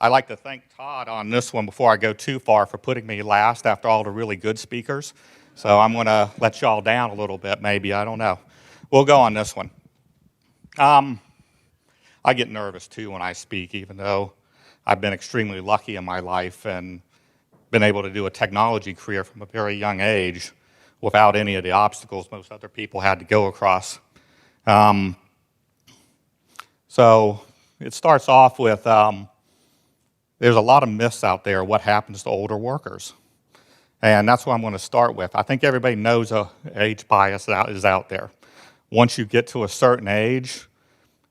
I'd like to thank Todd on this one before I go too far for putting me last after all the really good speakers. So I'm going to let y'all down a little bit, maybe. I don't know. We'll go on this one. I get nervous, too, when I speak, even though I've been extremely lucky in my life and been able to do a technology career from a very young age without any of the obstacles most other people had to go across. So it starts off with there's a lot of myths out there what happens to older workers. And that's what I'm going to start with. I think everybody knows age bias is out there. Once you get to a certain age,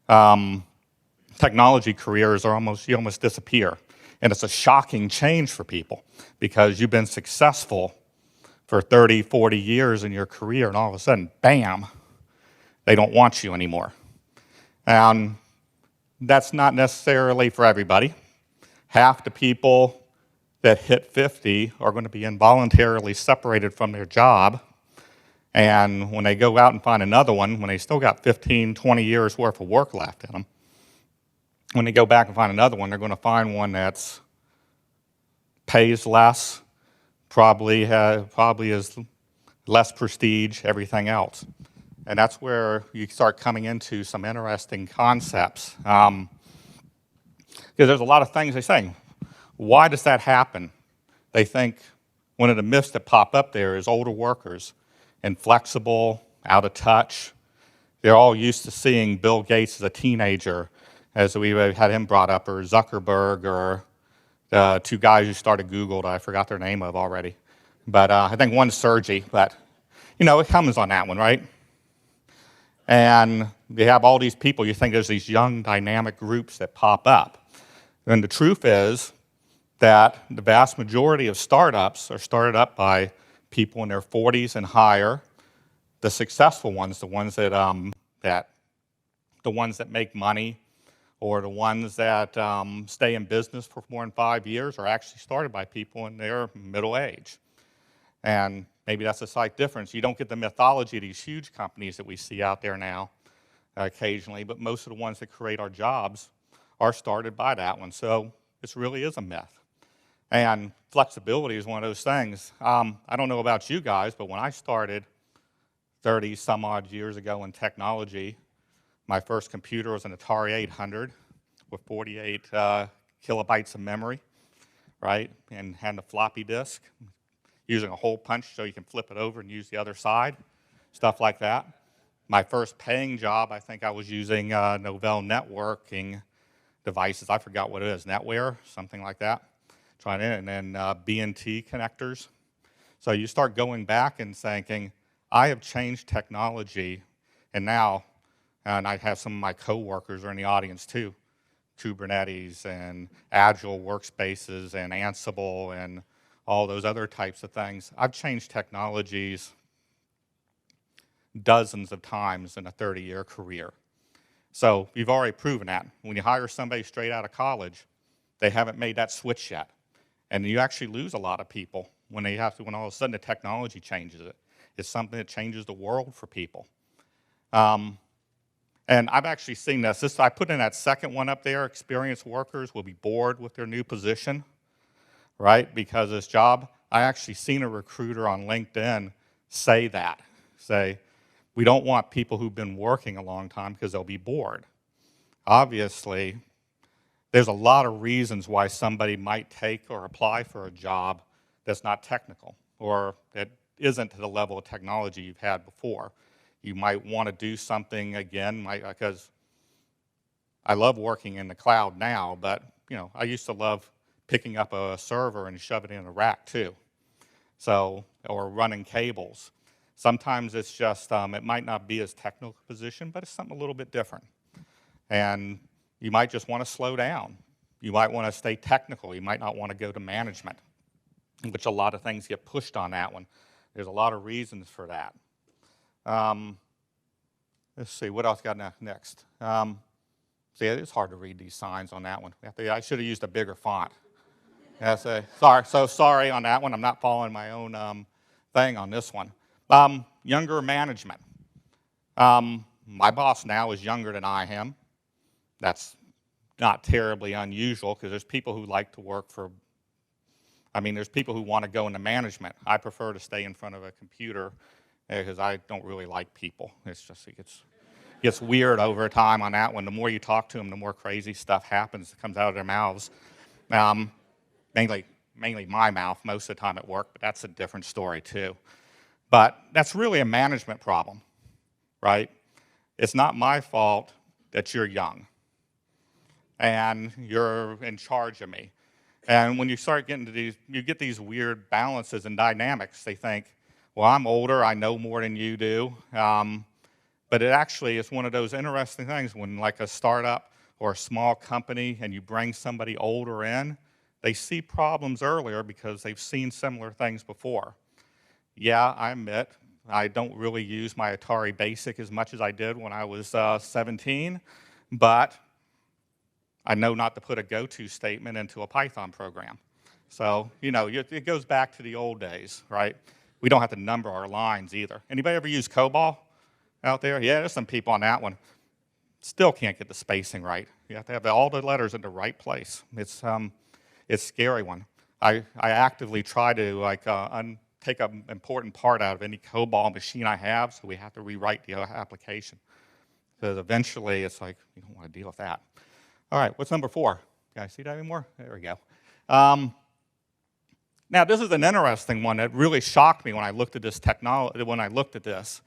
technology careers are you almost disappear. And it's a shocking change for people because you've been successful for 30, 40 years in your career, and all of a sudden, bam, they don't want you anymore. And that's not necessarily for everybody. Half the people that hit 50 are going to be involuntarily separated from their job, and when they go out and find another one, when they still got 15, 20 years worth of work left in them, when they go back and find another one, they're going to find one that's pays less, probably is less prestige, everything else. And that's where you start coming into some interesting concepts. Because there's a lot of things they say. Why does that happen? They think one of the myths that pop up there is older workers, inflexible, out of touch. They're all used to seeing Bill Gates as a teenager, as we had him brought up, or Zuckerberg, or the two guys who started Google that I forgot their name of already. But I think one's Sergey, but it comes on that one, right? And they have all these people, you think there's these young dynamic groups that pop up. And the truth is that the vast majority of startups are started up by people in their 40s and higher. The successful ones, the ones that make money, or the ones that stay in business for more than 5 years, are actually started by people in their middle age. And maybe that's a slight difference. You don't get the mythology of these huge companies that we see out there now occasionally, but most of the ones that create our jobs are started by that one. So this really is a myth. And flexibility is one of those things. I don't know about you guys, but when I started 30 some odd years ago in technology, my first computer was an Atari 800 with 48 kilobytes of memory, right? And had a floppy disk, using a hole punch so you can flip it over and use the other side, stuff like that. My first paying job, I think I was using Novell networking devices. I forgot what it is, NetWare, something like that. Trying it, and then BNT connectors. So you start going back and thinking, I have changed technology, and now, and I have some of my coworkers are in the audience too, Kubernetes and Agile workspaces and Ansible and all those other types of things. I've changed technologies dozens of times in a 30-year career. So you've already proven that. When you hire somebody straight out of college, they haven't made that switch yet. And you actually lose a lot of people when when all of a sudden the technology changes it. It's something that changes the world for people. And I've actually seen this. I put in that second one up there, experienced workers will be bored with their new position, right? Because this job, I actually seen a recruiter on LinkedIn say that. Say, we don't want people who've been working a long time because they'll be bored. Obviously, there's a lot of reasons why somebody might take or apply for a job that's not technical or that isn't to the level of technology you've had before. You might want to do something again, because I love working in the cloud now, but I used to love picking up a server and shove it in a rack too. So, or running cables. Sometimes it's just, it might not be as technical a position, but it's something a little bit different. And you might just want to slow down. You might want to stay technical. You might not want to go to management, which a lot of things get pushed on that one. There's a lot of reasons for that. Let's see, what else got next? See, it's hard to read these signs on that one. I should have used a bigger font. Sorry on that one. I'm not following my own thing on this one. Younger management. My boss now is younger than I am. That's not terribly unusual because there's people who like to work for, there's people who want to go into management. I prefer to stay in front of a computer because I don't really like people. It gets weird over time on that one. The more you talk to them, the more crazy stuff happens that comes out of their mouths. Mainly my mouth most of the time at work, but that's a different story too. But that's really a management problem, right? It's not my fault that you're young and you're in charge of me. And when you start getting to these, you get these weird balances and dynamics. They think, well, I'm older, I know more than you do. But it actually is one of those interesting things when like a startup or a small company and you bring somebody older in, they see problems earlier because they've seen similar things before. Yeah, I admit, I don't really use my Atari Basic as much as I did when I was 17, but I know not to put a go-to statement into a Python program. So, it goes back to the old days, right? We don't have to number our lines either. Anybody ever use COBOL out there? Yeah, there's some people on that one. Still can't get the spacing right. You have to have all the letters in the right place. It's a scary one. I actively try to take an important part out of any COBOL machine I have, so we have to rewrite the application. Because eventually it's like, you don't want to deal with that. All right, what's number 4? Can I see that anymore? There we go. Now, this is an interesting one that really shocked me when I looked at this technology. When I looked at this,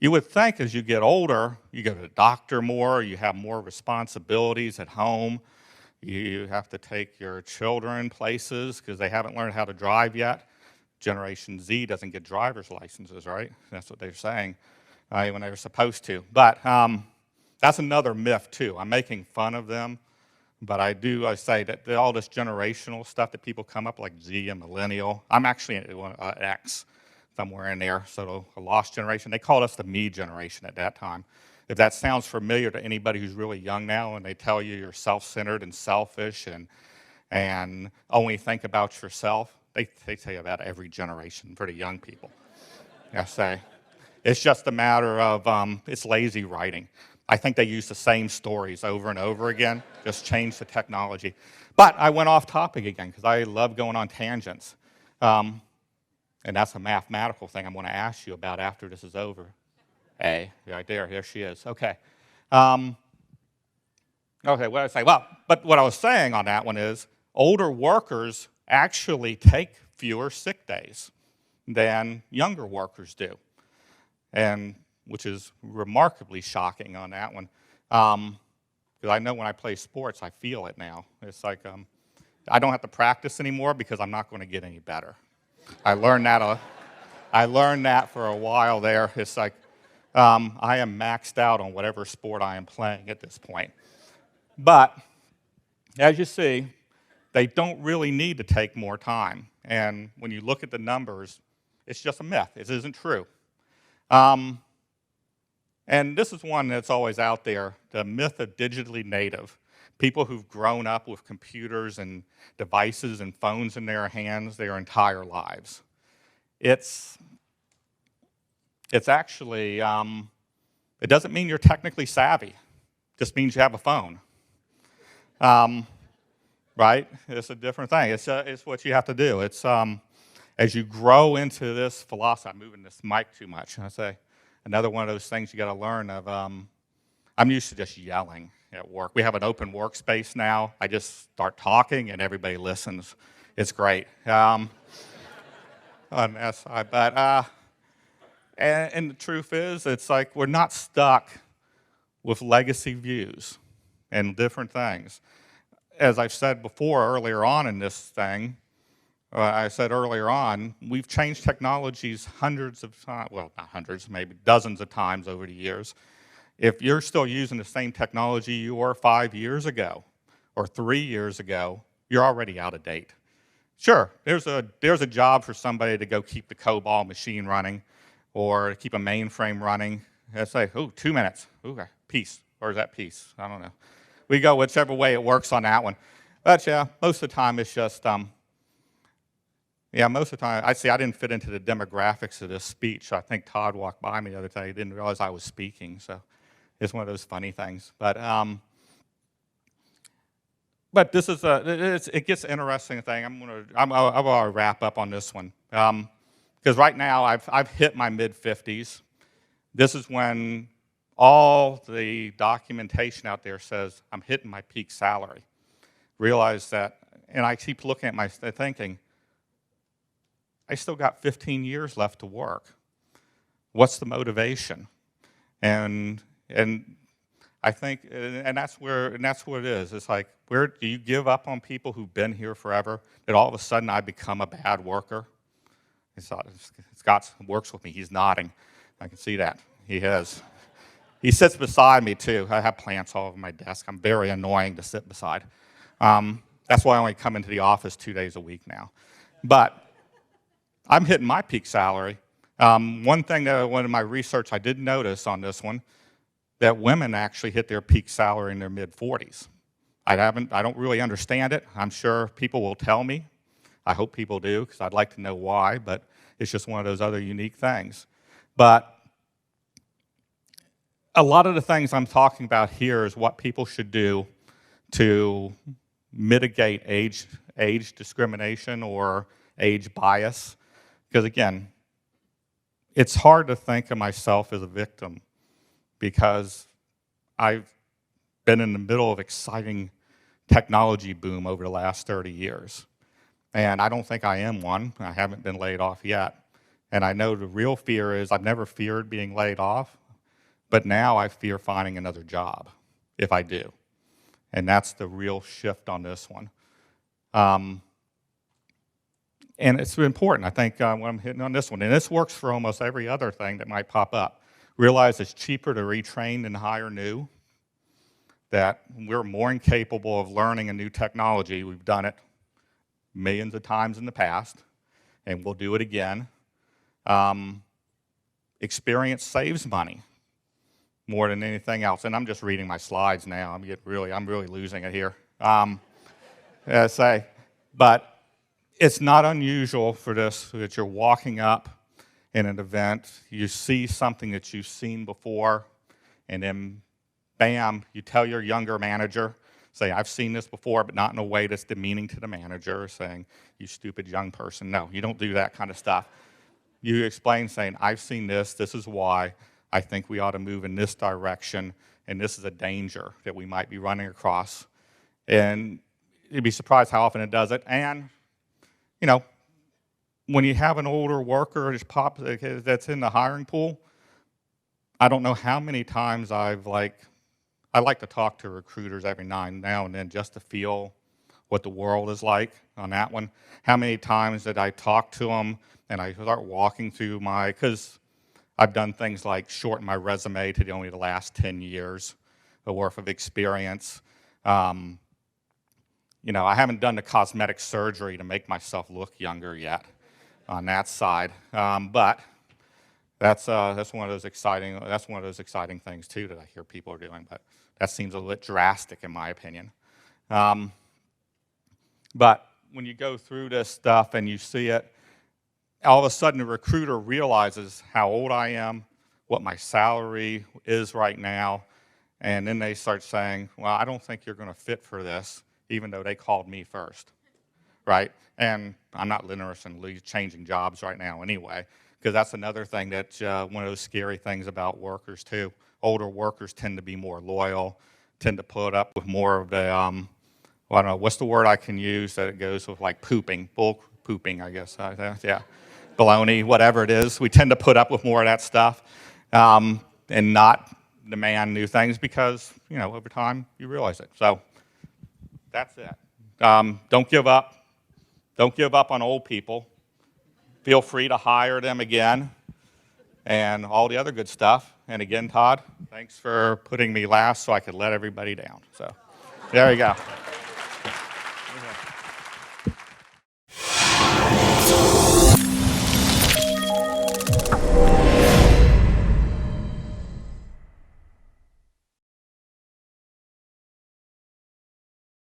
you would think as you get older, you go to the doctor more, you have more responsibilities at home, you have to take your children places because they haven't learned how to drive yet. Generation Z doesn't get driver's licenses, right? That's what they're saying when they're supposed to. But that's another myth, too. I'm making fun of them, but I say that all this generational stuff that people come up, like Z and millennial, I'm actually X somewhere in there, so a lost generation. They called us the me generation at that time. If that sounds familiar to anybody who's really young now and they tell you you're self-centered and selfish and only think about yourself, they tell you about every generation for the young people. I say. It's just a matter of, it's lazy writing. I think they use the same stories over and over again, just change the technology. But I went off topic again because I love going on tangents. And that's a mathematical thing I'm going to ask you about after this is over. A, right there, here she is. Okay. Okay, what did I say? Well, but what I was saying on that one is older workers actually take fewer sick days than younger workers do, and which is remarkably shocking on that one. Because I know when I play sports, I feel it now. It's like I don't have to practice anymore because I'm not going to get any better. I learned that for a while there. It's like I am maxed out on whatever sport I am playing at this point. But as you see, they don't really need to take more time. And when you look at the numbers, it's just a myth. It isn't true. And this is one that's always out there, the myth of digitally native. People who've grown up with computers and devices and phones in their hands their entire lives. It's actually, it doesn't mean you're technically savvy. It just means you have a phone. Right? It's a different thing. It's what you have to do. It's as you grow into this philosophy, I'm moving this mic too much. I say another one of those things you got to learn of. I'm used to just yelling at work. We have an open workspace now. I just start talking and everybody listens. It's great. And the truth is, it's like we're not stuck with legacy views and different things. As I've said before earlier on in this thing, we've changed technologies hundreds of times, well, not hundreds, maybe dozens of times over the years. If you're still using the same technology you were 5 years ago or 3 years ago, you're already out of date. Sure, there's a job for somebody to go keep the COBOL machine running or keep a mainframe running. Let's say, 2 minutes. Peace. Or is that peace? I don't know. We go whichever way it works on that one. But yeah, most of the time it's just, most of the time, I didn't fit into the demographics of this speech. I think Todd walked by me the other day. He didn't realize I was speaking, so it's one of those funny things. But But this is it gets interesting thing. I'll wrap up on this one because right now I've hit my mid-50s. This is when all the documentation out there says I'm hitting my peak salary. Realize that, and I keep looking at my thinking, I still got 15 years left to work. What's the motivation? And I think, and that's what it is. It's like, where do you give up on people who've been here forever? That all of a sudden I become a bad worker? Scott works with me. He's nodding. I can see that. He is. He sits beside me too. I have plants all over my desk. I'm very annoying to sit beside. That's why I only come into the office 2 days a week now. But I'm hitting my peak salary. One thing that one of my research I did notice on this one, that women actually hit their peak salary in their mid-40s. I don't really understand it. I'm sure people will tell me. I hope people do, because I'd like to know why, but it's just one of those other unique things. But a lot of the things I'm talking about here is what people should do to mitigate age discrimination or age bias. Because again, it's hard to think of myself as a victim because I've been in the middle of exciting technology boom over the last 30 years. And I don't think I am one. I haven't been laid off yet. And I know the real fear is I've never feared being laid off, but now I fear finding another job if I do. And that's the real shift on this one. And it's important, I think, when I'm hitting on this one. And this works for almost every other thing that might pop up. Realize it's cheaper to retrain than hire new, that we're more incapable of learning a new technology. We've done it millions of times in the past, and we'll do it again. Experience saves money more than anything else. And I'm just reading my slides now. I'm really losing it here. But it's not unusual for this, that you're walking up in an event, you see something that you've seen before, and then bam, you tell your younger manager, say, I've seen this before, but not in a way that's demeaning to the manager, saying, you stupid young person. No, you don't do that kind of stuff. You explain, saying, I've seen this is why I think we ought to move in this direction, and this is a danger that we might be running across. And you'd be surprised how often it does it. And, you know, when you have an older worker that's in the hiring pool, I don't know how many times I like to talk to recruiters every now and then just to feel what the world is like on that one. How many times did I talk to them and I start walking through because I've done things like shorten my resume to only the last 10 years worth of experience. You know, I haven't done the cosmetic surgery to make myself look younger yet on that side, but that's one of those exciting things too that I hear people are doing. But that seems a little bit drastic in my opinion. But when you go through this stuff and you see it, all of a sudden the recruiter realizes how old I am, what my salary is right now, and then they start saying, well, I don't think you're going to fit for this, even though they called me first, right? And I'm not interested in changing jobs right now anyway, because that's another thing that's one of those scary things about workers too. Older workers tend to be more loyal, tend to put up with more of the, I don't know, what's the word I can use that it goes with, like bull pooping, I guess, yeah. Baloney, whatever it is. We tend to put up with more of that stuff and not demand new things because, you know, over time you realize it. So that's it. Don't give up. Don't give up on old people. Feel free to hire them again and all the other good stuff. And again, Todd, thanks for putting me last so I could let everybody down. So there you go.